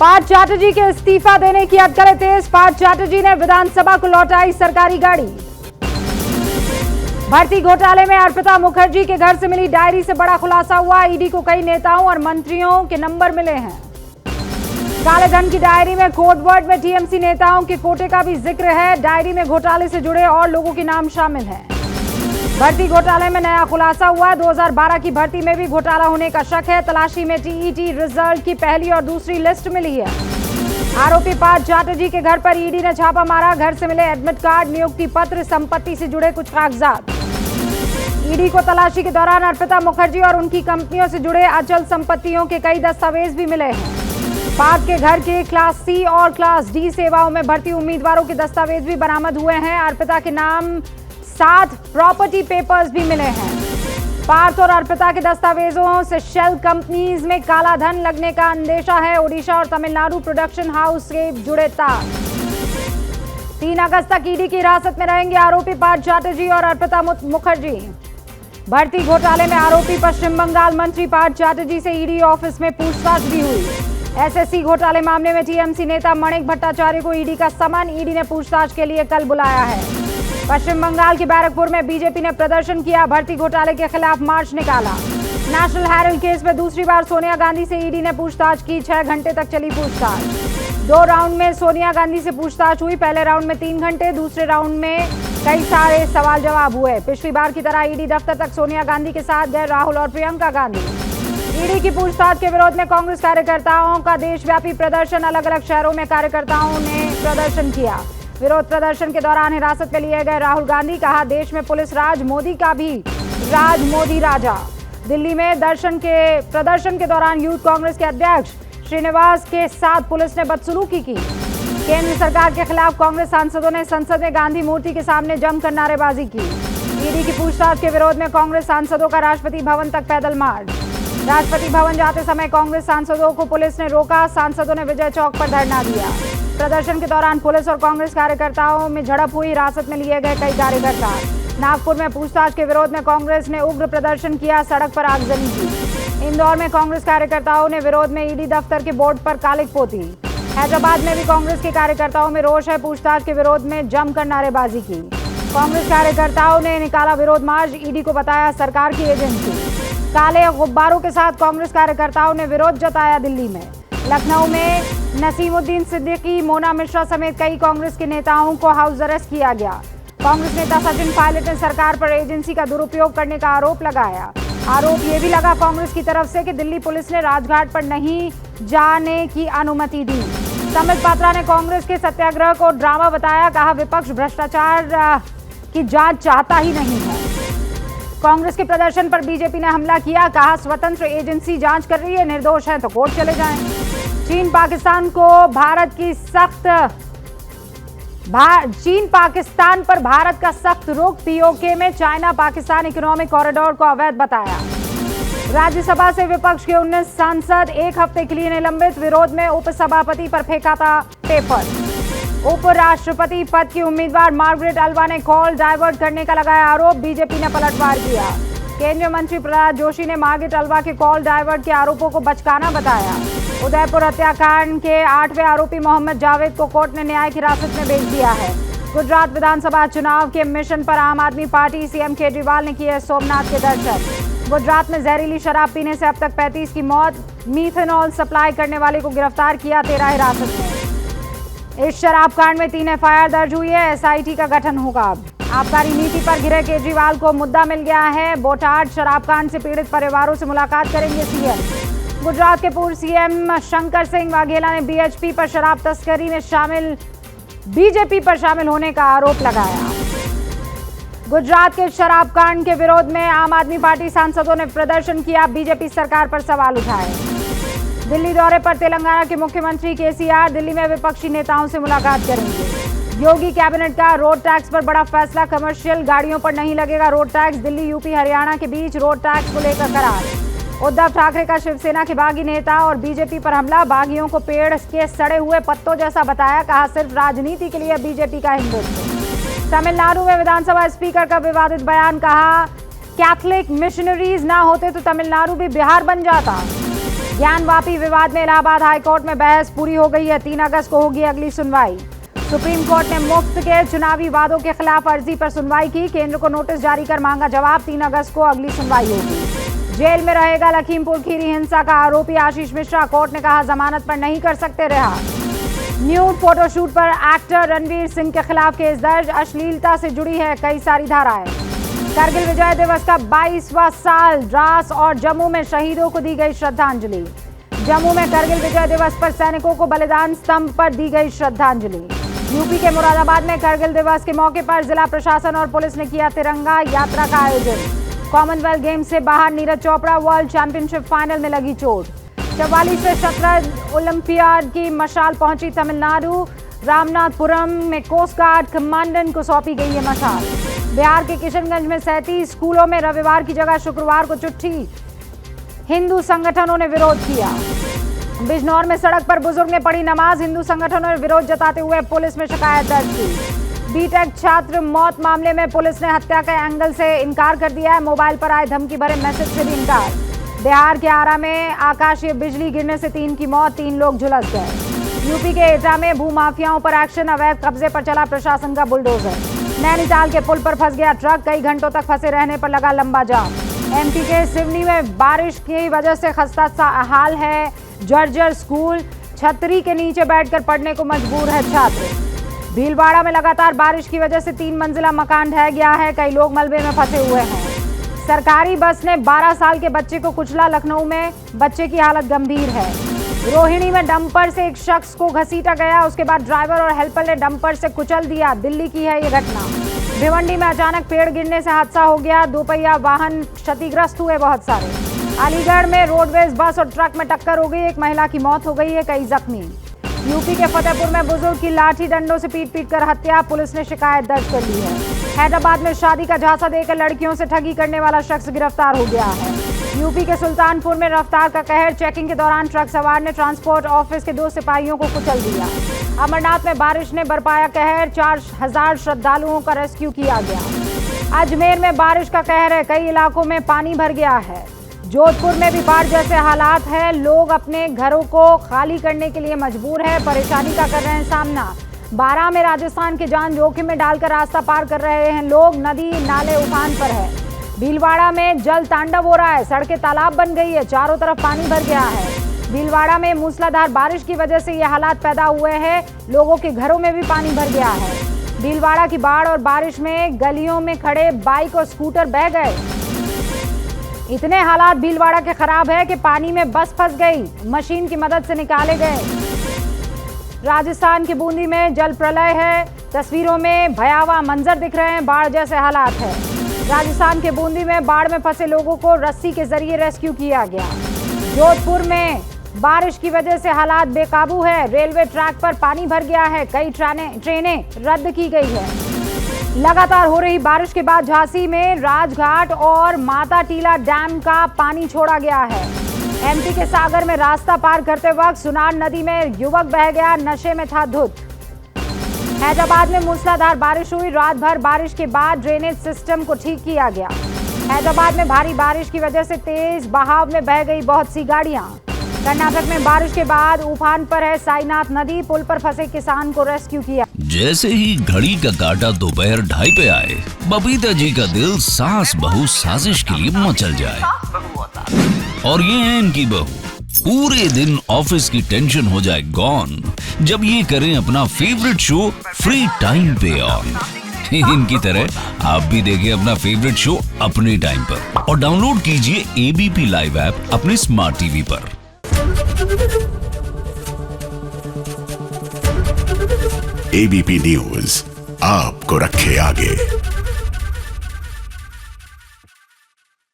पार्थ चैटर्जी के इस्तीफा देने की अटकलें तेज। पार्थ चैटर्जी ने विधानसभा को लौटाई सरकारी गाड़ी। भर्ती घोटाले में अर्पिता मुखर्जी के घर से मिली डायरी से बड़ा खुलासा हुआ। ईडी को कई नेताओं और मंत्रियों के नंबर मिले हैं। काले धन की डायरी में कोडवर्ड में टीएमसी नेताओं के कोटे का भी जिक्र है। डायरी में घोटाले से जुड़े और लोगों के नाम शामिल हैं। भर्ती घोटाले में नया खुलासा हुआ। 2012 की भर्ती में भी घोटाला होने का शक है। तलाशी में टीईटी रिजल्ट की पहली और दूसरी लिस्ट मिली है। आरोपी पार्थ चैटर्जी के घर पर ईडी ने छापा मारा। घर से मिले एडमिट कार्ड, नियुक्ति पत्र, संपत्ति से जुड़े कुछ कागजात। ईडी को तलाशी के दौरान अर्पिता मुखर्जी और उनकी कंपनियों से जुड़े अचल संपत्तियों के कई दस्तावेज भी मिले हैं। पार्थ के घर के क्लास सी और क्लास डी सेवाओं में भर्ती उम्मीदवारों के दस्तावेज भी बरामद हुए हैं। अर्पिता के नाम 7 प्रॉपर्टी पेपर्स भी मिले हैं। पार्थ और अर्पिता के दस्तावेजों से शेल कंपनीज में काला धन लगने का अंदेशा है। ओडिशा और तमिलनाडु प्रोडक्शन हाउस से जुड़े तार। 3 अगस्त तक ईडी की हिरासत में रहेंगे आरोपी पार्थ चैटर्जी और अर्पिता मुखर्जी। भर्ती घोटाले में आरोपी पश्चिम बंगाल मंत्री पार्थ चैटर्जी से ईडी ऑफिस में पूछताछ भी हुई। एसएससी घोटाले मामले में टीएमसी नेता मणिक भट्टाचार्य को ईडी का समन। ईडी ने पूछताछ के लिए कल बुलाया है। पश्चिम बंगाल के बैरकपुर में बीजेपी ने प्रदर्शन किया। भर्ती घोटाले के खिलाफ मार्च निकाला। नेशनल हेराल्ड केस में दूसरी बार सोनिया गांधी से ईडी ने पूछताछ की। 6 घंटे तक चली पूछताछ। 2 राउंड में सोनिया गांधी से पूछताछ हुई। पहले राउंड में 3 घंटे, दूसरे राउंड में कई सारे सवाल जवाब हुए। पिछली बार की तरह ईडी दफ्तर तक सोनिया गांधी के साथ गए राहुल और प्रियंका गांधी। ईडी की पूछताछ के विरोध में कांग्रेस कार्यकर्ताओं का देशव्यापी प्रदर्शन। अलग अलग शहरों में कार्यकर्ताओं ने प्रदर्शन किया। विरोध प्रदर्शन के दौरान हिरासत में लिए गए राहुल गांधी। कहा, देश में पुलिस राज, मोदी का भी राज, मोदी राजा। दिल्ली में प्रदर्शन के दौरान यूथ कांग्रेस के अध्यक्ष श्रीनिवास के साथ पुलिस ने बदसलूकी की। केंद्र सरकार के खिलाफ कांग्रेस सांसदों ने संसद में गांधी मूर्ति के सामने जमकर नारेबाजी की। ईडी की पूछताछ के विरोध में कांग्रेस सांसदों का राष्ट्रपति भवन तक पैदल मार्च। राष्ट्रपति भवन जाते समय कांग्रेस सांसदों को पुलिस ने रोका। सांसदों ने विजय चौक पर धरना दिया। प्रदर्शन के दौरान पुलिस और कांग्रेस कार्यकर्ताओं में झड़प हुई। हिरासत में लिए गए कई कार्यकर्ता। नागपुर में पूछताछ के विरोध में कांग्रेस ने उग्र प्रदर्शन किया। सड़क पर आगजनी की। इंदौर में कांग्रेस कार्यकर्ताओं ने विरोध में ईडी दफ्तर के बोर्ड पर कालिक पोती। हैदराबाद में भी कांग्रेस के कार्यकर्ताओं में रोष है। पूछताछ के विरोध में जमकर नारेबाजी की। कांग्रेस कार्यकर्ताओं ने निकाला विरोध मार्च। ईडी को बताया सरकार की एजेंसी। काले गुब्बारों के साथ कांग्रेस कार्यकर्ताओं ने विरोध जताया। दिल्ली में, लखनऊ में नसीमुद्दीन सिद्दीकी, मोना मिश्रा समेत कई कांग्रेस के नेताओं को हाउस अरेस्ट किया गया। कांग्रेस नेता सचिन पायलट ने सरकार पर एजेंसी का दुरुपयोग करने का आरोप लगाया। आरोप ये भी लगा कांग्रेस की तरफ से कि दिल्ली पुलिस ने राजघाट पर नहीं जाने की अनुमति दी। संबित पात्रा ने कांग्रेस के सत्याग्रह को ड्रामा बताया। कहा, विपक्ष भ्रष्टाचार की जांच चाहता ही नहीं है। कांग्रेस के प्रदर्शन पर बीजेपी ने हमला किया। कहा, स्वतंत्र एजेंसी जांच कर रही है, निर्दोष है तो कोर्ट चले जाएं। चीन पाकिस्तान पर भारत का सख्त रुख। पीओके में चाइना पाकिस्तान इकोनॉमिक कॉरिडोर को अवैध बताया। राज्यसभा से विपक्ष के 19 सांसद 1 हफ्ते के लिए निलंबित। विरोध में उपसभापति पर फेंका था पेपर। उपराष्ट्रपति पद की उम्मीदवार मार्गरेट अल्वा ने कॉल डाइवर्ट करने का लगाया आरोप। बीजेपी ने पलटवार किया। केंद्रीय मंत्री प्रहलाद जोशी ने मार्गरेट अल्वा के कॉल डाइवर्ट के आरोपों को बचकाना बताया। उदयपुर हत्याकांड के 8वें आरोपी मोहम्मद जावेद को कोर्ट ने न्यायिक हिरासत में भेज दिया है। गुजरात विधानसभा चुनाव के मिशन पर आम आदमी पार्टी, सीएम केजरीवाल ने किए सोमनाथ के दर्शन। गुजरात में जहरीली शराब पीने से अब तक 35 की मौत। मीथेनॉल सप्लाई करने वाले को गिरफ्तार किया, 13 हिरासत में। इस शराब कांड में 3 एफआईआर दर्ज हुई है। एसआईटी का गठन होगा। आबकारी नीति पर घिरे केजरीवाल को मुद्दा मिल गया है। बोटाड शराब कांड से पीड़ित परिवारों से मुलाकात करेंगे सीएम। गुजरात के पूर्व सीएम शंकर सिंह वाघेला ने बीएचपी पर शराब तस्करी में बीजेपी पर शामिल होने का आरोप लगाया। गुजरात के शराब कांड के विरोध में आम आदमी पार्टी सांसदों ने प्रदर्शन किया। बीजेपी सरकार पर सवाल उठाए। दिल्ली दौरे पर तेलंगाना के मुख्यमंत्री केसीआर दिल्ली में विपक्षी नेताओं से मुलाकात करेंगे। योगी कैबिनेट का रोड टैक्स पर बड़ा फैसला। कमर्शियल गाड़ियों पर नहीं लगेगा road tax. Delhi, UP, Haryana के बीच रोड टैक्स को लेकर करार। उद्धव ठाकरे का शिवसेना के बागी नेता और बीजेपी पर हमला। बागियों को पेड़ के सड़े हुए पत्तों जैसा बताया। कहा, सिर्फ राजनीति के लिए बीजेपी का हिंदुत्व। तमिलनाडु में विधानसभा स्पीकर का विवादित बयान। कहा, कैथलिक मिशनरीज ना होते तो तमिलनाडु भी बिहार बन जाता। ज्ञानवापी विवाद में इलाहाबाद हाईकोर्ट में बहस पूरी हो गई है। 3 अगस्त को होगी अगली सुनवाई। सुप्रीम कोर्ट ने मुफ्त के चुनावी वादों के खिलाफ अर्जी पर सुनवाई की। केंद्र को नोटिस जारी कर मांगा जवाब। 3 अगस्त को अगली सुनवाई होगी। जेल में रहेगा लखीमपुर खीरी हिंसा का आरोपी आशीष मिश्रा। कोर्ट ने कहा जमानत पर नहीं कर सकते रिहा। न्यूड फोटोशूट पर एक्टर रणवीर सिंह के खिलाफ केस दर्ज। अश्लीलता से जुड़ी है कई सारी धाराएं। करगिल विजय दिवस का 22वां साल। द्रास और जम्मू में शहीदों को दी गई श्रद्धांजलि। जम्मू में करगिल विजय दिवस पर सैनिकों को बलिदान स्तंभ पर दी गई श्रद्धांजलि। यूपी के मुरादाबाद में करगिल दिवस के मौके पर जिला प्रशासन और पुलिस ने किया तिरंगा यात्रा का आयोजन। कॉमनवेल्थ गेम्स से बाहर Neeraj Chopra world championship final में लगी चोट। 44वें शतरंज ओलंपियाड की मशाल पहुंची तमिलनाडु। रामनाथपुरम में कोस्ट गार्ड कमांडेंट को सौंपी गई है मशाल। बिहार के किशनगंज में 37 स्कूलों में रविवार की जगह शुक्रवार को छुट्टी। हिंदू संगठनों ने विरोध किया। बिजनौर में सड़क पर बुजुर्ग ने पढ़ी नमाज। हिंदू संगठनों ने विरोध जताते हुए पुलिस में शिकायत दर्ज की। बीटेक छात्र मौत मामले में पुलिस ने हत्या के एंगल से इनकार कर दिया है। मोबाइल पर आए धमकी भरे मैसेज से भी इनकार। बिहार के आरा में आकाशीय बिजली गिरने से 3 की मौत, 3 लोग झुलस गए। यूपी के एटा में भूमाफियाओं पर एक्शन। अवैध कब्जे पर चला प्रशासन का बुलडोजर। नैनीताल के पुल पर फंस गया ट्रक। कई घंटों तक फंसे रहने पर लगा लंबा जाम। एमपी के सिवनी में बारिश की वजह से खस्ता हाल है। जर्जर स्कूल। छतरी के नीचे बैठकर पढ़ने को मजबूर है छात्र। भीलवाड़ा में लगातार बारिश की वजह से 3 मंजिला मकान ढह गया है। कई लोग मलबे में फंसे हुए हैं। सरकारी बस ने 12 साल के बच्चे को कुचला। लखनऊ में बच्चे की हालत गंभीर है। रोहिणी में डंपर से एक शख्स को घसीटा गया। उसके बाद ड्राइवर और हेल्पर ने डंपर से कुचल दिया। दिल्ली की है ये घटना। भिवंडी में अचानक पेड़ गिरने से हादसा हो गया। 2 पहिया वाहन क्षतिग्रस्त हुए बहुत सारे। अलीगढ़ में रोडवेज बस और ट्रक में टक्कर हो गई। एक महिला की मौत हो गई है, कई जख्मी। यूपी के फतेहपुर में बुजुर्ग की लाठी डंडों से पीट कर हत्या। पुलिस ने शिकायत दर्ज कर ली है। हैदराबाद में शादी का झांसा देकर लड़कियों से ठगी करने वाला शख्स गिरफ्तार हो गया है। यूपी के सुल्तानपुर में रफ्तार का कहर। चेकिंग के दौरान ट्रक सवार ने ट्रांसपोर्ट ऑफिस के 2 सिपाहियों को कुचल दिया। अमरनाथ में बारिश ने बरपाया कहर। 4000 श्रद्धालुओं का रेस्क्यू किया गया। अजमेर में बारिश का कहर है। कई इलाकों में पानी भर गया है। जोधपुर में भी बाढ़ जैसे हालात हैं। लोग अपने घरों को खाली करने के लिए मजबूर है। परेशानी का कर रहे हैं सामना। बारां में राजस्थान की जान जोखिम में डालकर रास्ता पार कर रहे हैं लोग। नदी नाले उफान पर है। भीलवाड़ा में जल तांडव हो रहा है। सड़कें तालाब बन गई है। चारों तरफ पानी भर गया है। भीलवाड़ा में मूसलाधार बारिश की वजह से ये हालात पैदा हुए हैं। लोगों के घरों में भी पानी भर गया है। भीलवाड़ा की बाढ़ और बारिश में गलियों में खड़े बाइक और स्कूटर बह गए। इतने हालात भीलवाड़ा के खराब है कि पानी में बस फंस गई। मशीन की मदद से निकाले गए। राजस्थान की बूंदी में जल प्रलय है। तस्वीरों में भयावह मंजर दिख रहे हैं। बाढ़ जैसे हालात है। राजस्थान के बूंदी में बाढ़ में फंसे लोगों को रस्सी के जरिए रेस्क्यू किया गया। जोधपुर में बारिश की वजह से हालात बेकाबू है। रेलवे ट्रैक पर पानी भर गया है। कई ट्रेनें रद्द की गई है। लगातार हो रही बारिश के बाद झांसी में राजघाट और माता टीला डैम का पानी छोड़ा गया है। एमपी के सागर में रास्ता पार करते वक्त सुनार नदी में युवक बह गया। नशे में था धुत। हैदराबाद में मूसलाधार बारिश हुई। रात भर बारिश के बाद ड्रेनेज सिस्टम को ठीक किया गया। हैदराबाद में भारी बारिश की वजह से तेज बहाव में बह गई बहुत सी गाड़ियां। कर्नाटक में बारिश के बाद उफान पर है साईनाथ नदी। पुल पर फंसे किसान को रेस्क्यू किया। जैसे ही घड़ी का काटा दोपहर 2:30 पे आए, बबीता जी का दिल सास बहू साजिश के लिए मचल जाए। और ये है इनकी बहू। पूरे दिन ऑफिस की टेंशन हो जाए गॉन जब ये करें अपना फेवरेट शो फ्री टाइम पे ऑन। इनकी तरह आप भी देखिए अपना फेवरेट शो अपने टाइम पर और डाउनलोड कीजिए एबीपी लाइव ऐप अपने स्मार्ट टीवी पर। एबीपी न्यूज आपको रखे आगे।